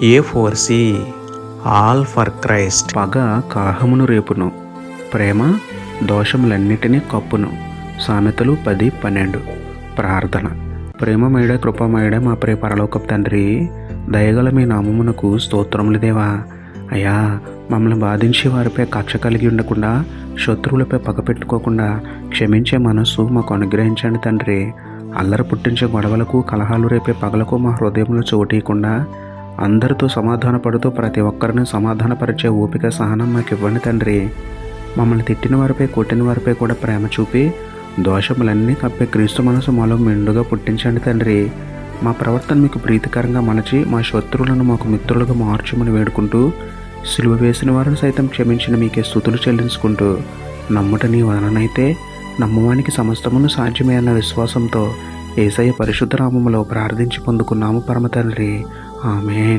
A4C all for Christ. పగ కలహమును రేపును, ప్రేమ దోషములన్నిటినీ కప్పును. సామెతలు 10:12. ప్రార్థన. ప్రేమమయుడ కృపమయుడ మా ప్రియ పరలోకపు తండ్రి, దయగల మీ నామమునకు స్తోత్రములు దేవా. అయ్యా, మమ్మల్ని బాధించే వారిపై కక్ష కలిగి ఉండకుండా, శత్రువులపై పగ పెట్టుకోకుండా క్షమించే మనస్సు మాకు అనుగ్రహించండి తండ్రి. అల్లరి పుట్టించే గొడవలకు, కలహాలు రేపే పగలకు మా హృదయంలో చోటీయకుండా అందరితో సమాధాన పడుతూ ప్రతి ఒక్కరిని సమాధానపరిచే ఓపిక, సహనం మాకు ఇవ్వండి తండ్రి. మమ్మల్ని తిట్టిన వారిపై, కొట్టిన వారిపై కూడా ప్రేమ చూపి దోషములన్నీ కప్పే క్రీస్తు మనసు మాలో మెండుగా పుట్టించండి తండ్రి. మా ప్రవర్తన మీకు ప్రీతికరంగా మలచి మా శత్రువులను మాకు మిత్రులుగా మార్చమని వేడుకుంటూ, సిలువ వేసిన వారిని సైతం క్షమించిన మీకే స్తుతులు చెల్లించుకుంటూ, నమ్ముట నీ వలనైతే నమ్మువానికి సమస్తమును సాధ్యమే అన్న విశ్వాసంతో యేసయ్య పరిశుద్ధ నామములో ప్రార్థించి పొందుకున్నాము పరమ తండ్రి. ఆమేన్.